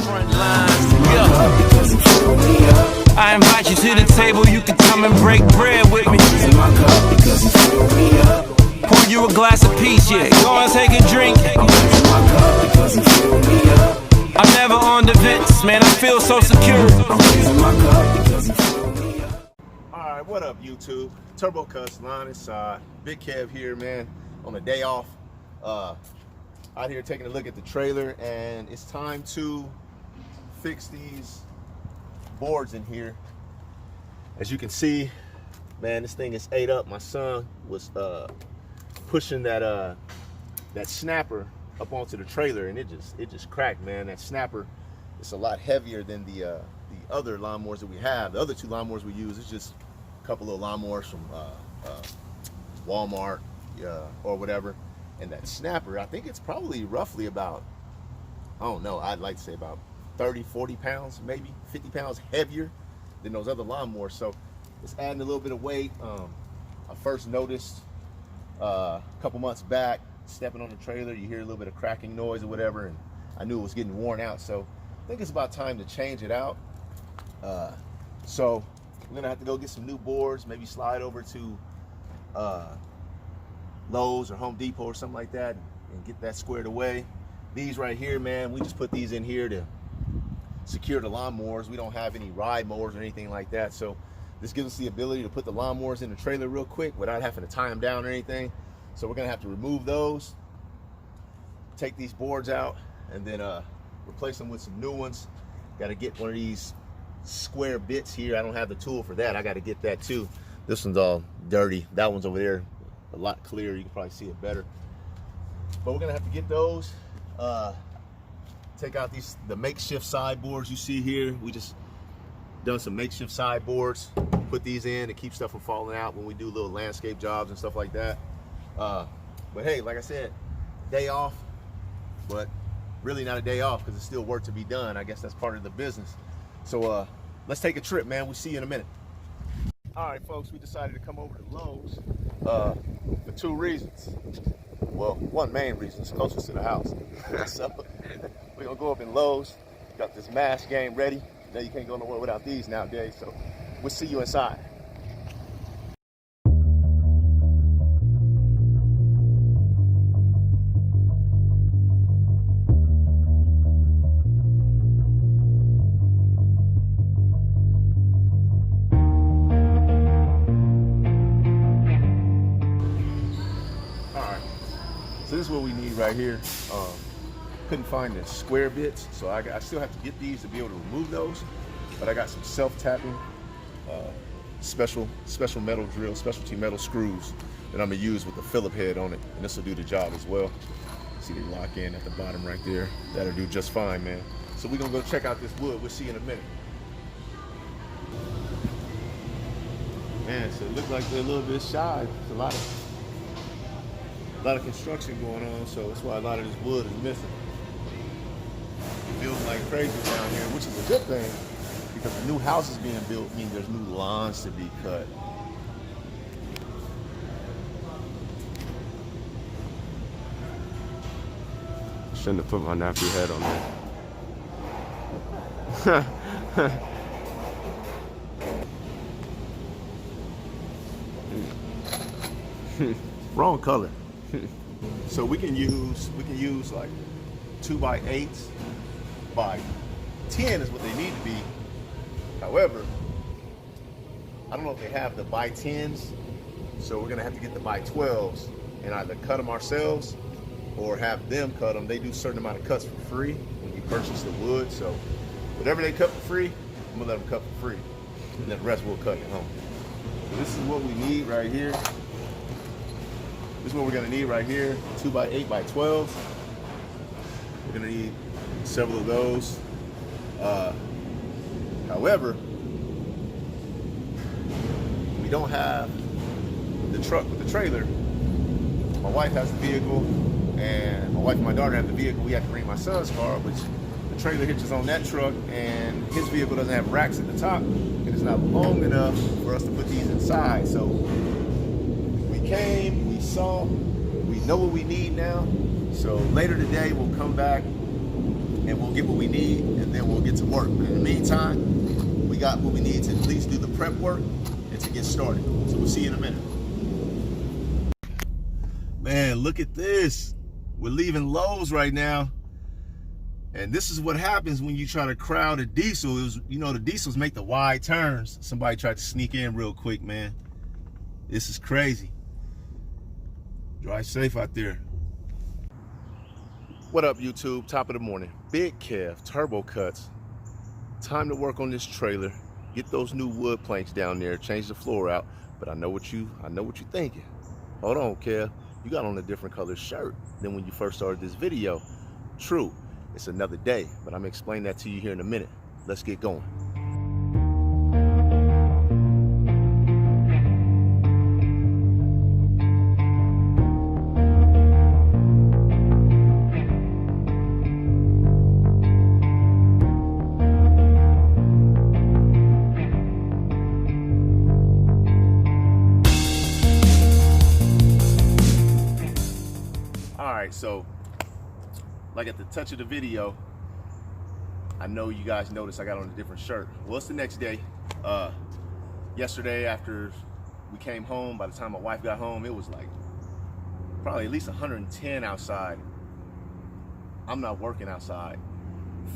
front lines. I invite you to the table, you can come and break bread with me. Pour you a glass of peace, yeah. Go and take a drink. I'm never on defense, man. I feel so secure. Alright, what up, YouTube? Turbo Cuts, Line Inside. Big Kev here, man, on a day off. Out here taking a look at the trailer, and it's time to fix these boards in here. As you can see, man, this thing is ate up. My son was pushing that snapper up onto the trailer, and it just cracked, man. That snapper is a lot heavier than the other lawnmowers that we have. The other two lawnmowers we use is just a couple of lawnmowers from Walmart or whatever. And that snapper, I think it's probably roughly about, I don't know, I'd like to say about 30, 40 pounds, maybe 50 pounds heavier than those other lawnmowers. So it's adding a little bit of weight. I first noticed a couple months back, stepping on the trailer, you hear a little bit of cracking noise or whatever, and I knew it was getting worn out. So I think it's about time to change it out. So we're gonna have to go get some new boards, maybe slide over to Lowe's or Home Depot or something like that and get that squared away. These right here, man, we just put these in here to secure the lawnmowers. We don't have any ride mowers or anything like that, so this gives us the ability to put the lawnmowers in the trailer real quick without having to tie them down or anything. So we're gonna have to remove those, take these boards out, and then replace them with some new ones. Got to get one of these square bits here. I don't have the tool for that. I got to get that too. This one's all dirty. That one's over there a lot clearer. You can probably see it better. But we're gonna have to get those. Take out the makeshift sideboards you see here. We just done some makeshift sideboards. Put these in to keep stuff from falling out when we do little landscape jobs and stuff like that. But hey, like I said, day off, but really not a day off because there's still work to be done. I guess that's part of the business. So let's take a trip, man. We'll see you in a minute. All right, folks, we decided to come over to Lowe's for two reasons. Well, one main reason, it's closest to the house. So we're gonna go up in Lowe's, got this mask game ready. Now you can't go nowhere without these nowadays, so we'll see you inside. So this is what we need right here. Couldn't find the square bits, so I still have to get these to be able to remove those. But I got some self-tapping, special metal drill, specialty metal screws that I'm gonna use with the Phillip head on it, and this will do the job as well. See, they lock in at the bottom right there. That'll do just fine, man. So we're gonna go check out this wood. We'll see you in a minute. Man, so it looks like they're a little bit shy. There's a lot of construction going on, so that's why a lot of this wood is missing. It feels like crazy down here, which is a good thing, because the new house is being built means there's new lawns to be cut. Shouldn't have put my nappy head on there. Wrong color. So we can use like 2x8s by 10 is what they need to be. However, I don't know if they have the by 10s, so we're gonna have to get the by 12s and either cut them ourselves or have them cut them. They do a certain amount of cuts for free when you purchase the wood. So whatever they cut for free, I'm gonna let them cut for free, and then the rest we'll cut at home. So this is what we need right here. This is what we're gonna need right here, 2x8 by 12. We're gonna need several of those. However, we don't have the truck with the trailer. My wife has the vehicle, and my wife and my daughter have the vehicle. We have to bring my son's car, which the trailer hitches on that truck, and his vehicle doesn't have racks at the top, and it's not long enough for us to put these inside. So we came, we saw, we know what we need now. So later today we'll come back and we'll get what we need, and then we'll get to work. But in the meantime, we got what we need to at least do the prep work and to get started. So we'll see you in a minute. Man, look at this. We're leaving Lowe's right now. And this is what happens when you try to crowd a diesel. It was, you know, the diesels make the wide turns. Somebody tried to sneak in real quick, man. This is crazy. Drive safe out there. What up, YouTube? Top of the morning. Big Kev, Turbo Cuts. Time to work on this trailer. Get those new wood planks down there. Change the floor out. But I know what you're thinking. Hold on, Kev. You got on a different color shirt than when you first started this video. True, it's another day, but I'm gonna explain that to you here in a minute. Let's get going. So, like at the touch of the video, I know you guys noticed I got on a different shirt. Well, it's the next day. Yesterday, after we came home, by the time my wife got home, it was like probably at least 110 outside. I'm not working outside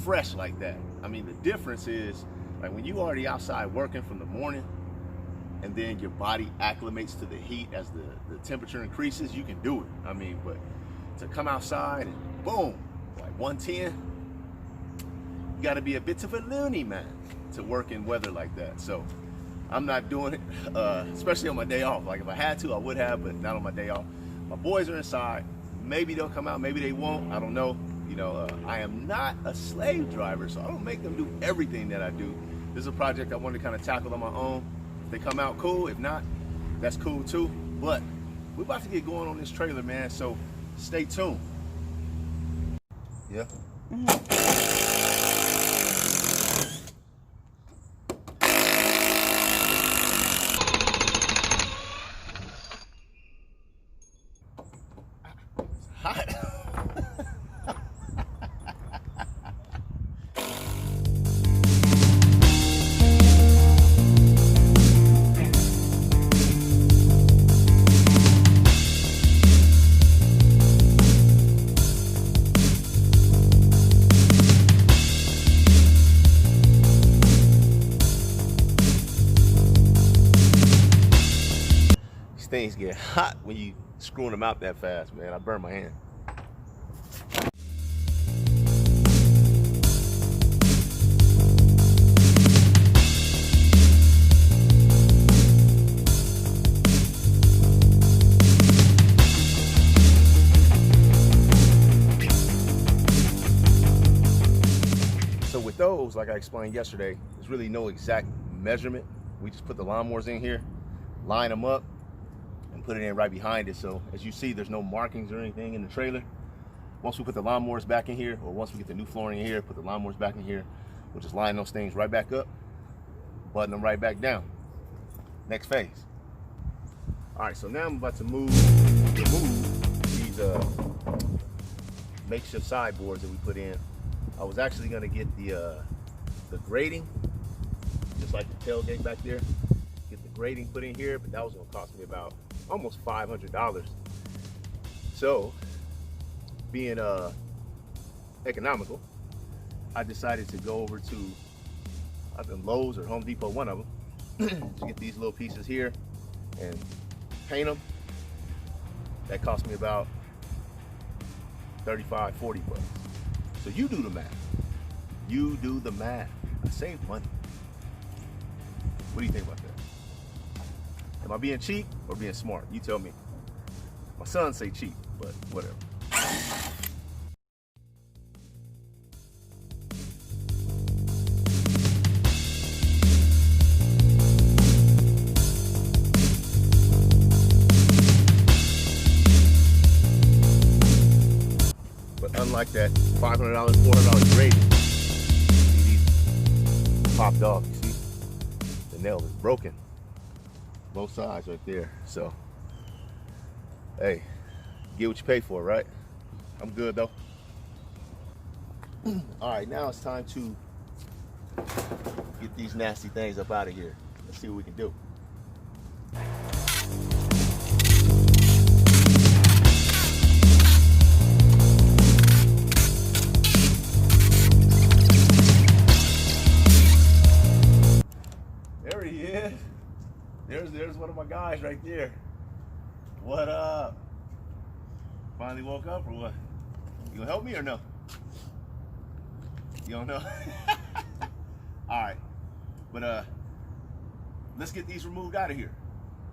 fresh like that. I mean, the difference is, like, when you already outside working from the morning and then your body acclimates to the heat as the temperature increases, you can do it. I mean, but to come outside and boom, like 110, you got to be a bit of a loony man to work in weather like that. So I'm not doing it, especially on my day off. Like, if I had to, I would have, but not on my day off. My boys are inside. Maybe they'll come out, maybe they won't. I don't know. You know, I am not a slave driver, so I don't make them do everything that I do. This is a project I wanted to kind of tackle on my own. If they come out, cool. If not, that's cool too. But we're about to get going on this trailer, man. So stay tuned. Yeah. Hot. Things get hot when you screwing them out that fast, man. I burn my hand. So with those, like I explained yesterday, there's really no exact measurement. We just put the lawnmowers in here, line them up, and put it in right behind it. So as you see, there's no markings or anything in the trailer. Once we put the lawnmowers back in here, or once we get the new flooring in here, put the lawnmowers back in here, we'll just line those things right back up, button them right back down. Next phase. All right, so now I'm about to remove these makeshift sideboards that we put in. I was actually gonna get the grating, just like the tailgate back there, get the grating put in here, but that was gonna cost me about almost $500. So, being economical, I decided to go over to either Lowe's or Home Depot, one of them, to get these little pieces here and paint them. That cost me about 35, 40 bucks. So you do the math. You do the math. I saved money. What do you think about that? Am I being cheap or being smart? You tell me. My sons say cheap, but whatever. But unlike that $500, $400 grade, see these popped off, you see? The nail is broken. Both sides right there. So, hey, get what you pay for, right? I'm good though. All right, now it's time to get these nasty things up out of here. Let's see what we can do. There he is. There's one of my guys right there. What up? Finally woke up or what? You gonna help me or no? You don't know? All right, but let's get these removed out of here.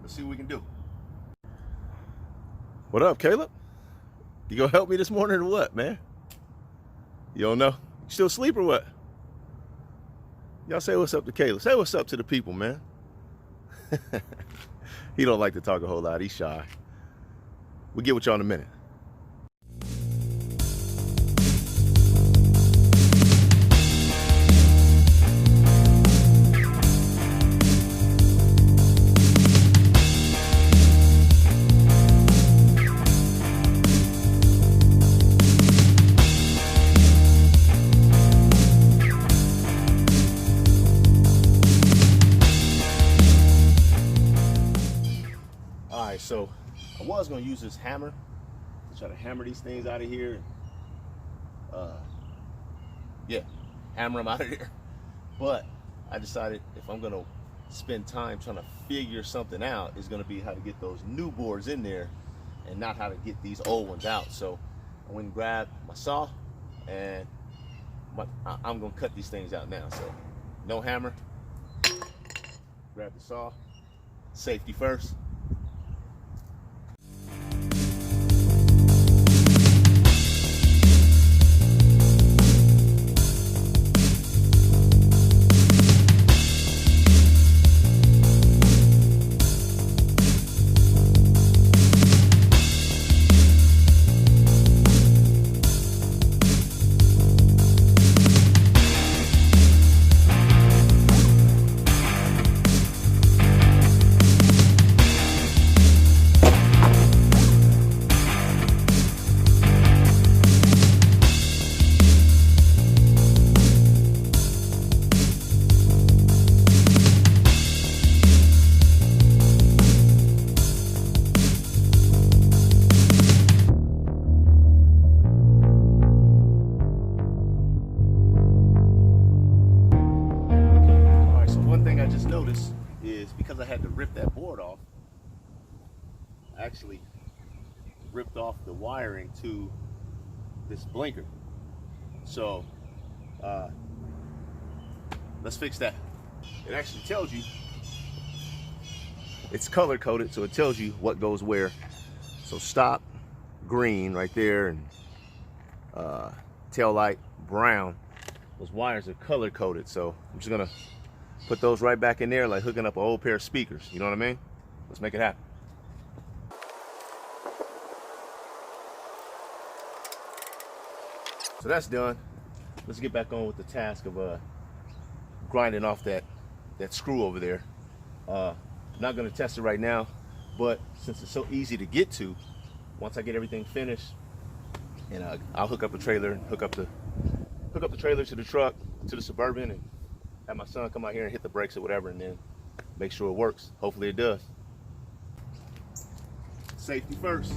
Let's see what we can do. What up, Caleb? You gonna help me this morning or what, man? You don't know? You still asleep or what? Y'all say what's up to Caleb. Say what's up to the people, man. He don't like to talk a whole lot. He's shy. We'll get with y'all in a minute. So I was gonna use this hammer to try to hammer these things out of here. Yeah, hammer them out of there. But I decided if I'm gonna spend time trying to figure something out, it's gonna be how to get those new boards in there and not how to get these old ones out. So I went and grabbed my saw and I'm gonna cut these things out now. So no hammer, grab the saw, safety first. Because I had to rip that board off, I actually ripped off the wiring to this blinker. So let's fix that. It actually tells you, it's color coded, so it tells you what goes where. So stop green right there, and tail light brown. Those wires are color coded, so I'm just gonna put those right back in there like hooking up an old pair of speakers. You know what I mean? Let's make it happen. So that's done. Let's get back on with the task of grinding off that screw over there. I'm not gonna test it right now, but since it's so easy to get to, once I get everything finished, and I'll hook up a trailer and hook up the trailer to the truck, to the Suburban, and have my son come out here and hit the brakes or whatever, and then make sure it works. Hopefully it does. Safety first.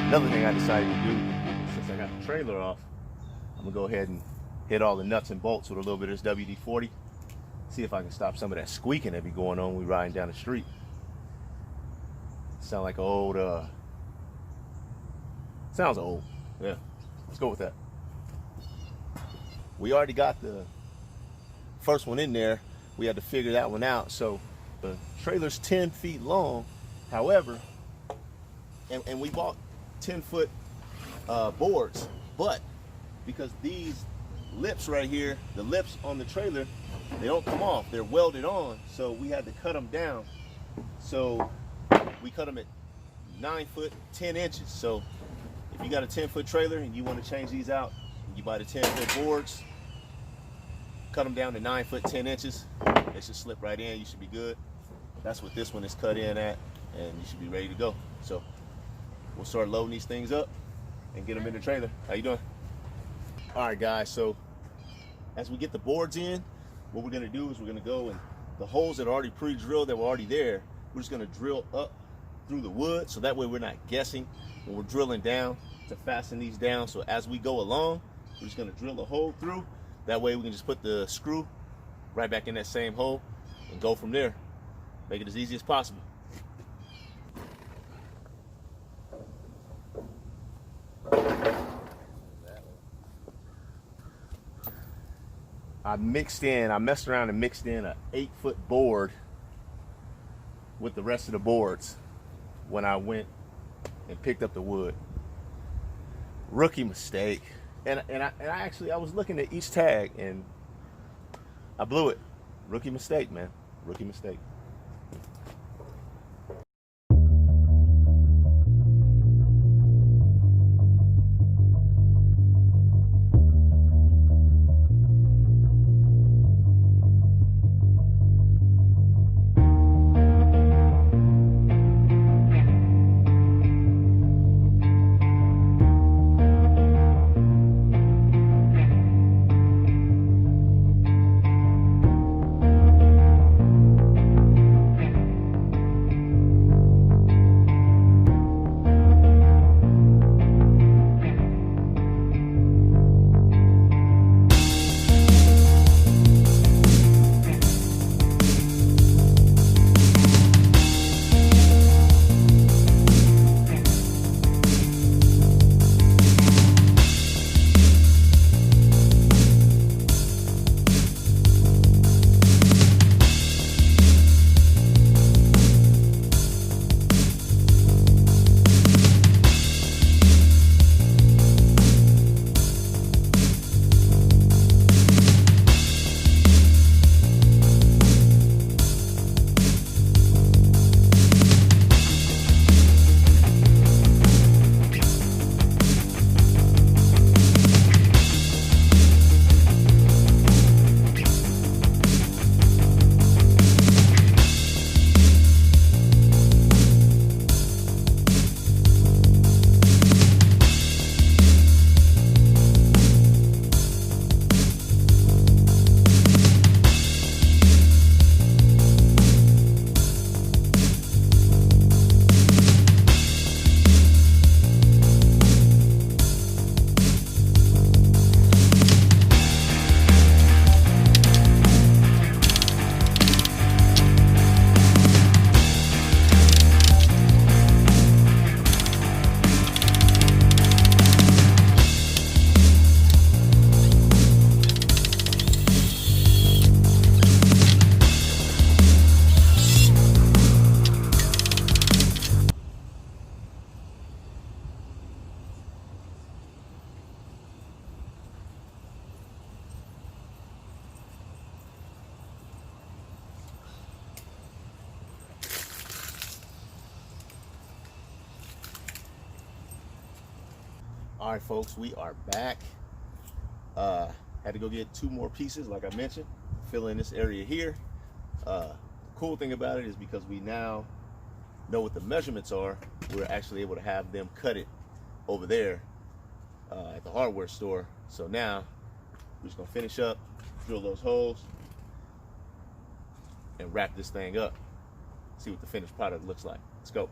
Another thing I decided to do, since I got the trailer off, I'm gonna go ahead and hit all the nuts and bolts with a little bit of this WD-40. See if I can stop some of that squeaking that be going on when we riding down the street. Sound like old, sounds old. Yeah, let's go with that. We already got the first one in there, we had to figure that one out. So the trailer's 10 feet long. However, and we bought 10-foot boards, but because these lips right here, the lips on the trailer, they don't come off, they're welded on, so we had to cut them down. So we cut them at 9 foot 10 inches. So if you got a 10-foot trailer and you want to change these out, you buy the 10-foot boards, cut them down to 9 foot 10 inches, they should slip right in, you should be good. That's what this one is cut in at, and you should be ready to go. So we'll start loading these things up and get them in the trailer. How you doing? All right, guys, so as we get the boards in, what we're gonna do is we're gonna go and the holes that are already pre-drilled, that were already there, we're just gonna drill up through the wood, so that way we're not guessing when we're drilling down to fasten these down. So as we go along, we're just gonna drill a hole through. That way we can just put the screw right back in that same hole and go from there. Make it as easy as possible. I messed around and mixed in a 8-foot board with the rest of the boards when I went and picked up the wood. Rookie mistake. And I was looking at each tag and I blew it. Rookie mistake, man. Rookie mistake. All right, folks, we are back. Had to go get 2 more pieces, like I mentioned, fill in this area here. The cool thing about it is because we now know what the measurements are, we're actually able to have them cut it over there at the hardware store. So now we're just gonna finish up, drill those holes, and wrap this thing up. See what the finished product looks like. Let's go.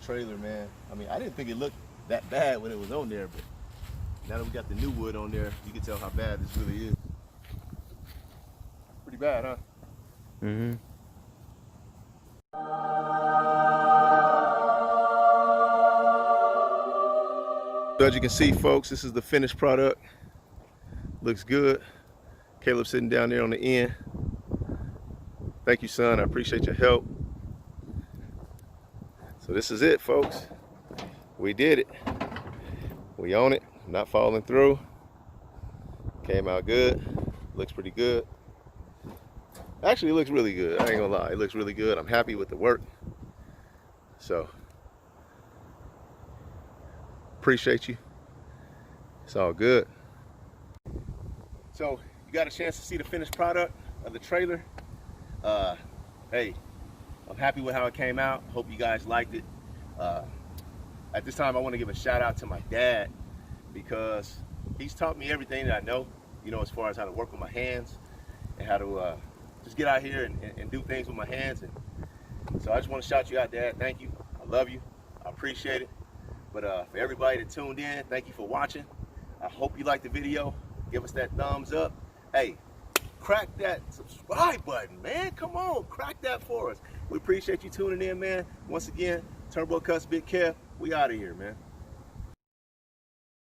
trailer, man. I mean, I didn't think it looked that bad when it was on there, but now that we got the new wood on there, you can tell how bad this really is. Pretty bad, huh? Mm-hmm. So as you can see, folks, this is the finished product. Looks good. Caleb's sitting down there on the end. Thank you, son. I appreciate your help. So this is it, folks. We did it. We own it. Not falling through. Came out good. Looks pretty good. Actually, it looks really good. I ain't gonna lie. It looks really good. I'm happy with the work. So, appreciate you. It's all good. So, you got a chance to see the finished product of the trailer. Hey, I'm happy with how it came out. Hope you guys liked it. At this time, I want to give a shout out to my dad because he's taught me everything that I know, you know, as far as how to work with my hands and how to just get out here and do things with my hands. And so I just want to shout you out, Dad. Thank you. I love you. I appreciate it. But for everybody that tuned in, thank you for watching. I hope you liked the video. Give us that thumbs up. Hey, crack that subscribe button, man. Come on, crack that for us. We appreciate you tuning in, man. Once again, Turnboy Cuts, Big Kev. We out of here, man.